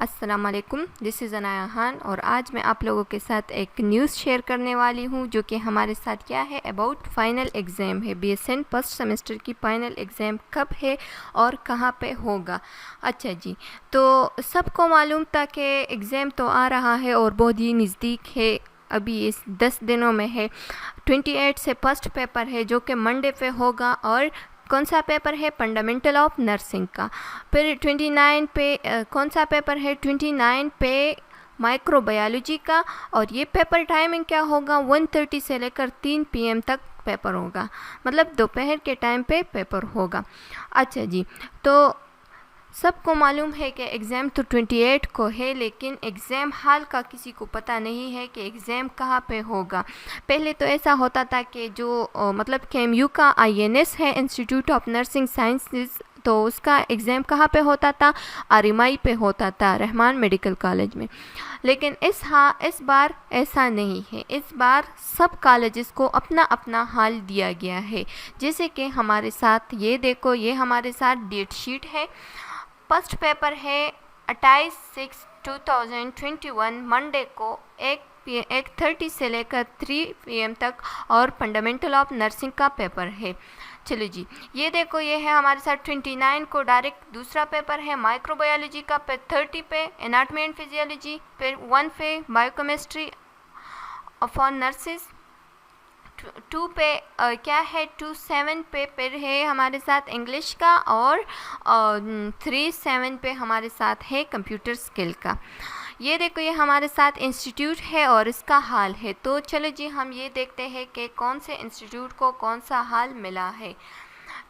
अस्सलाम वालेकुम, this is Anaya Khan और आज मैं आप लोगों के साथ एक न्यूज़ शेयर करने वाली हूँ जो कि हमारे साथ क्या है अबाउट फ़ाइनल एग्ज़ाम है। बीएसएन फर्स्ट सेमेस्टर की फ़ाइनल एग्ज़ाम कब है और कहाँ पे होगा। अच्छा जी, तो सबको मालूम था कि एग्ज़ाम तो आ रहा है और बहुत ही नज़दीक है, अभी इस 10 दिनों में है। 28 से फर्स्ट पेपर है जो कि मंडे पे होगा और कौन सा पेपर है, फंडामेंटल ऑफ नर्सिंग का। फिर 29 पे कौन सा पेपर है, 29 पे माइक्रोबायोलॉजी का। और ये पेपर टाइमिंग क्या होगा, 1:30 से लेकर 3 PM तक पेपर होगा, मतलब दोपहर के टाइम पे पेपर होगा। अच्छा जी, तो सबको मालूम है कि एग्ज़ाम तो 28 को है, लेकिन एग्ज़ाम हाल का किसी को पता नहीं है कि एग्ज़ाम कहाँ पे होगा। पहले तो ऐसा होता था कि जो मतलब KMU का INS है, इंस्टीट्यूट ऑफ नर्सिंग साइंसेज, तो उसका एग्ज़ाम कहाँ पे होता था, RMI पे होता था, रहमान मेडिकल कॉलेज में। लेकिन इस बार ऐसा नहीं है। इस बार सब कॉलेजेस को अपना अपना हाल दिया गया है। जैसे कि हमारे साथ ये देखो, ये हमारे साथ डेट शीट है। फर्स्ट पेपर है 28/6/2021 मंडे को 1:30 से लेकर 3 PM तक और फंडामेंटल ऑफ नर्सिंग का पेपर है। चलो जी, ये देखो, ये है हमारे साथ 29 को डायरेक्ट दूसरा पेपर है माइक्रोबायोलॉजी का। फिर 30 पे एनाटॉमी एंड फिजियोलॉजी, फिर 1 पे बायोकेमिस्ट्री फॉर नर्सिस, 2 पे क्या है 27 पे फिर है हमारे साथ इंग्लिश का, और 37 पे हमारे साथ है कंप्यूटर स्किल का। ये देखो, ये हमारे साथ इंस्टीट्यूट है और इसका हाल है। तो चलो जी, हम ये देखते हैं कि कौन से इंस्टीट्यूट को कौन सा हाल मिला है।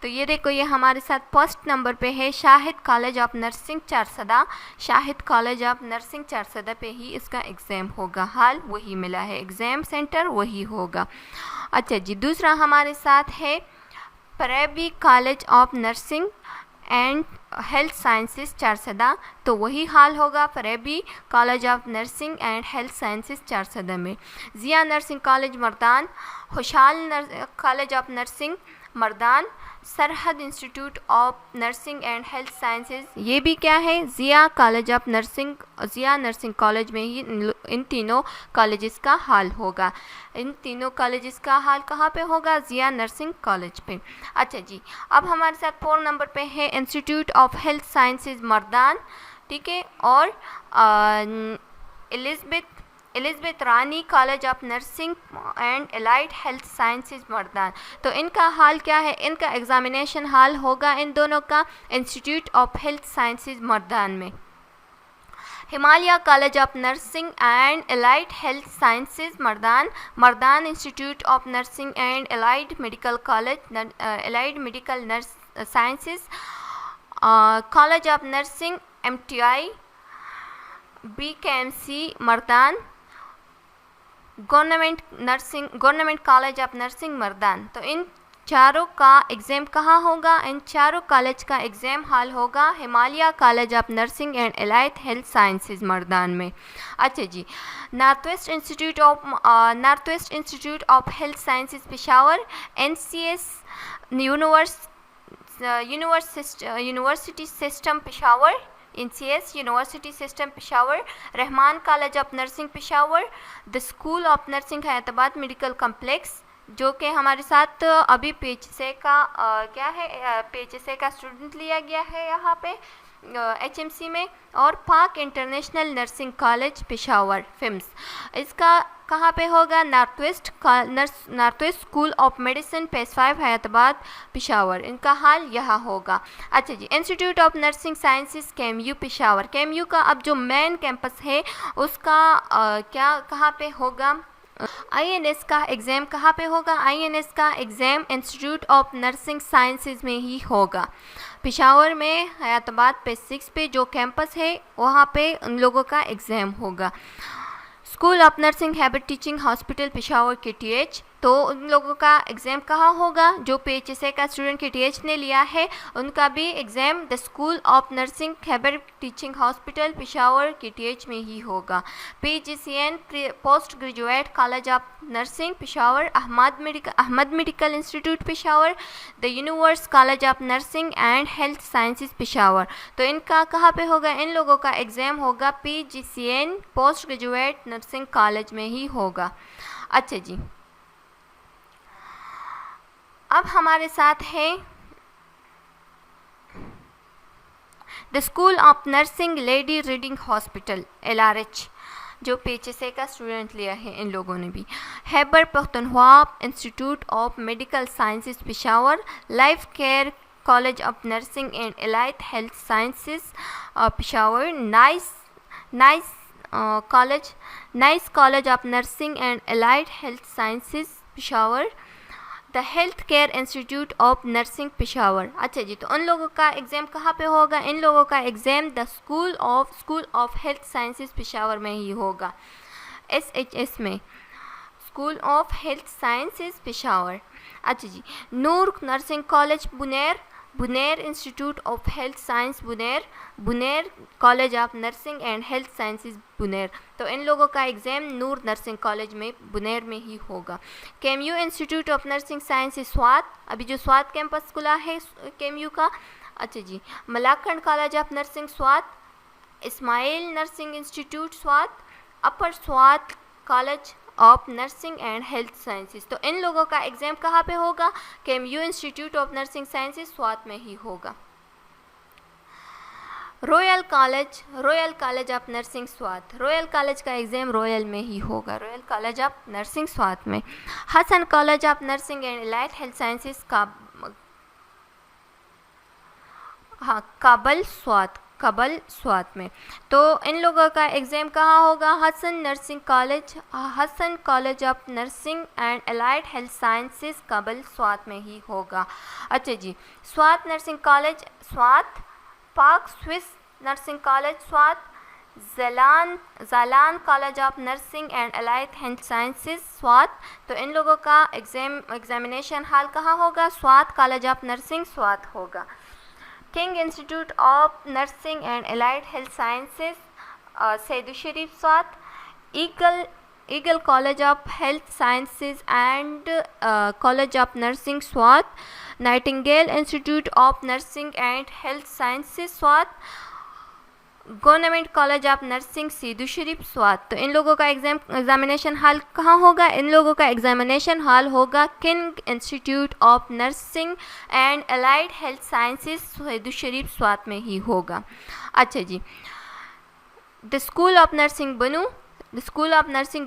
तो ये देखो, ये हमारे साथ फर्स्ट नंबर पे है Shahid college of nursing Charsadda. Shahid college of nursing Charsadda पे ही इसका एग्ज़ाम होगा, हाल वही मिला है, एग्ज़ाम सेंटर वही होगा। अच्छा जी, दूसरा हमारे साथ है Farebi college of nursing and health sciences Charsadda, तो वही हाल होगा Farebi college of nursing and health sciences Charsadda में। जिया नर्सिंग कॉलेज मर्दान, खुशहाल college of nursing Mardan, Sarhad institute of nursing and health sciences, ये भी क्या है, Zia college of nursing, Zia nursing college में ही इन तीनों कॉलेजेस का हाल होगा। इन तीनों कॉलेजेस का हाल कहाँ पे होगा, जिया नर्सिंग कॉलेज पे। अच्छा जी, अब हमारे साथ 4 नंबर पे है institute of health sciences Mardan, ठीक है, और Elizabeth Rani college of nursing and allied health sciences Mardan. तो इनका हाल क्या है, इनका एग्ज़ामिनेशन हाल होगा इन दोनों का institute of health sciences Mardan में। Himalaya college of nursing and allied health sciences Mardan, Mardan institute of nursing and allied medical college, allied medical nurse sciences, college of nursing MTI BKMC Mardan, government college of nursing Mardan. तो इन चारों का exam कहाँ होगा, इन चारों college का exam hall होगा Himalaya college of nursing and allied health sciences Mardan में। अच्छा जी, north west institute of health sciences Peshawar, NCS university system Peshawar, NCS university system Peshawar, Rehman college of nursing Peshawar, the school of nursing Hyderabad medical complex, जो कि हमारे साथ अभी PHSA का क्या है, PHSA का स्टूडेंट लिया गया है यहाँ पे HMC में, और Pak international nursing college Peshawar FIMS, इसका कहाँ पे होगा, north west school of medicine phase 5 Hyderabad Peshawar, इनका हाल यहाँ होगा। अच्छा जी, institute of nursing sciences KMU Peshawar, KMU का अब जो मेन कैंपस है उसका क्या कहाँ पे होगा, INS का एग्ज़ाम कहाँ पे होगा, INS का exam institute of nursing sciences में ही होगा, पेशावर में हैदराबाद फेज 6 पे जो कैंपस है वहाँ पे उन लोगों का एग्ज़ाम होगा। स्कूल ऑफ नर्सिंग हैबिट टीचिंग हॉस्पिटल पेशावर KTH, तो उन लोगों का एग्ज़ाम कहाँ होगा, जो PHSA का स्टूडेंट KTH ने लिया है उनका भी exam the school of nursing हैबिट टीचिंग हॉस्पिटल पेशावर KTH में ही होगा। PGCN post graduate college of nursing Peshawar, Ahmad medical institute Peshawar, the university college of nursing and health sciences Peshawar. तो इनका कहाँ पे होगा? इन लोगों का एग्ज़ाम होगा PGCN post graduate nursing college में ही होगा। अच्छा जी, अब हमारे साथ है the school of nursing lady reading hospital LRH, जो PHSA का स्टूडेंट लिया है इन लोगों ने भी। Khyber Pakhtunkhwa institute of medical sciences Peshawar, life care college of nursing and allied health sciences Peshawar, nice college of nursing and allied health sciences Peshawar, the health care institute of nursing Peshawar. अच्छा जी, तो उन लोगों का एग्ज़ाम कहाँ पे होगा? इन लोगों का exam the school of health sciences Peshawar में ही होगा, SHS में, school of health sciences Peshawar. अच्छा जी, Noor nursing college Buner institute of health science Buner college of nursing and health sciences Buner. तो इन लोगों का एग्ज़ाम नूर नर्सिंग कॉलेज में बुनेर में ही होगा। KMU institute of nursing sciences Swat, अभी जो स्वात कैंपस खुला है KMU का। अच्छा जी, Malakand college of nursing Swat, Ismail nursing institute Swat, upper Swat college of nursing and health sciences. तो इन लोगों का एग्ज़ाम कहाँ पे होगा? KMU institute of nursing sciences Swat में ही होगा। Royal college of nursing Swat, royal college का एग्ज़ाम रॉयल में ही होगा, royal college of nursing Swat में। Hasan college of nursing and allied health sciences Kabal Swat में। तो इन लोगों का एग्ज़ाम कहाँ होगा? Hassan college of nursing and allied health sciences Kabal Swat में ही होगा। अच्छा जी, Swat nursing college Swat, Pak Swiss nursing college Swat, Jalan college of nursing and allied health sciences Swat. तो इन लोगों का एग्जामिनेशन हॉल कहाँ होगा? Swat college of nursing Swat होगा। King institute of nursing and allied health sciences Syed Sharif Swat, eagle college of health sciences and college of nursing Swat, Nightingale institute of nursing and health sciences Swat, government college of nursing Saidu Sharif Swat. तो इन लोगों का examination hall कहाँ होगा? इन लोगों का एग्जामिनेशन हॉल होगा king institute of nursing and allied health sciences Saidu Sharif Swat में ही होगा। अच्छा जी, the school of nursing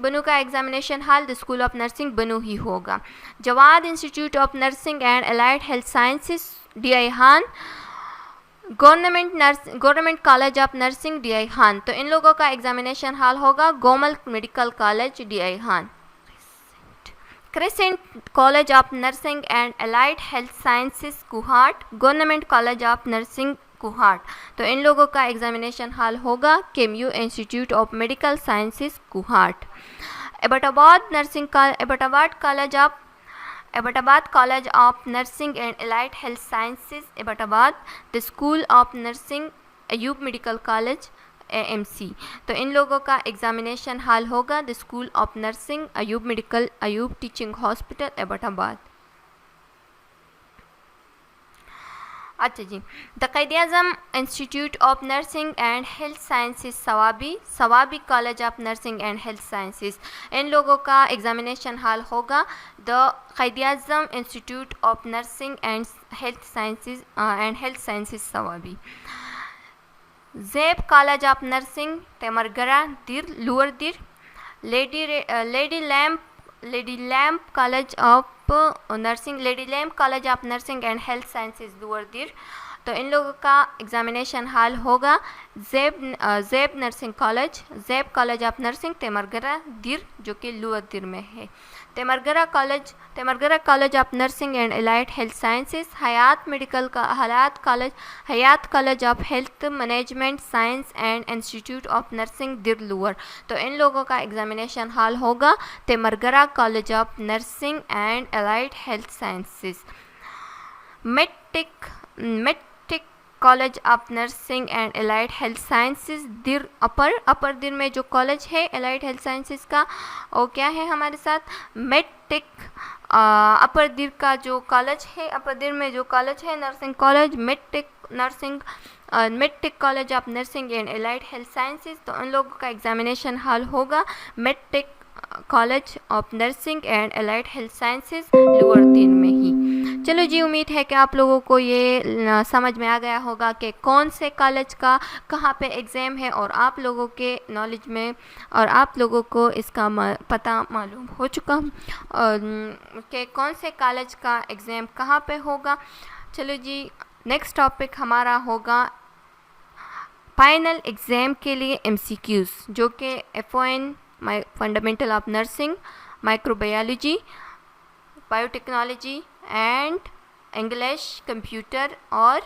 Bannu का examination hall the school of nursing Bannu ही होगा। Jawad institute of nursing and allied health sciences DI Khan, government college of nursing DI Khan. तो इन लोगों का एग्जामिनेशन हॉल होगा Gomal medical college DI Khan. Crescent college of nursing and allied health sciences Kohat, government college of nursing Kohat. तो इन लोगों का एग्जामिनेशन हॉल होगा KMU institute of medical sciences Kohat. Abbottabad college of nursing and allied health sciences Abbottabad, the school of nursing Ayub medical college AMC। तो इन लोगों का examination hall होगा the school of nursing Ayub teaching hospital Abbottabad. अच्छा जी, the Quaid-e-Azam institute of nursing and health sciences Swabi college of nursing and health sciences. इन लोगों का एग्जामिनेशन हॉल होगा the Quaid-e-Azam institute of nursing and health sciences Swabi. Zeb college of nursing Timergara Dir lower Dir, lady lamp college of nursing and health sciences lower Dir. तो इन लोगों का examination hall होगा Zeb college of nursing Timergara Dir, जो कि लोअर दिर में है। Timergara college of nursing and allied health sciences, Hayat college of health management science and institute of nursing Dir lower. तो इन लोगों का एग्जामिनेशन हॉल होगा Timergara college of nursing and allied health sciences. College of nursing and allied health sciences Dir upper Dir में जो college है allied health sciences का, वो क्या है हमारे साथ, मेडटेक। अपर दिर का जो कॉलेज है, अपर दिर में जो कॉलेज है nursing college, medtech college of nursing and allied health sciences, तो उन लोगों का एग्जामिनेशन हॉल होगा medtech college of nursing and allied health sciences lower तीन में ही। चलो जी, उम्मीद है कि आप लोगों को ये समझ में आ गया होगा कि कौन से कॉलेज का कहाँ पे एग्ज़ाम है, और आप लोगों के नॉलेज में और आप लोगों को इसका पता मालूम हो चुका कि कौन से कॉलेज का एग्ज़ाम कहाँ पे होगा। चलो जी, नेक्स्ट टॉपिक हमारा होगा फाइनल एग्ज़ाम के लिए MCQs, जो कि FON fundamental of nursing, microbiology, biotechnology and English, computer और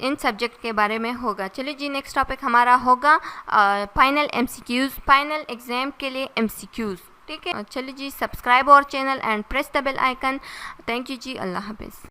इन सब्जेक्ट के बारे में होगा। चलिए जी, नेक्स्ट टॉपिक हमारा होगा फाइनल MCQs, फाइनल एग्ज़ाम के लिए MCQs। ठीक है, चलिए जी, subscribe our channel and press the bell icon. Thank you जी, अल्लाह हाफिज़।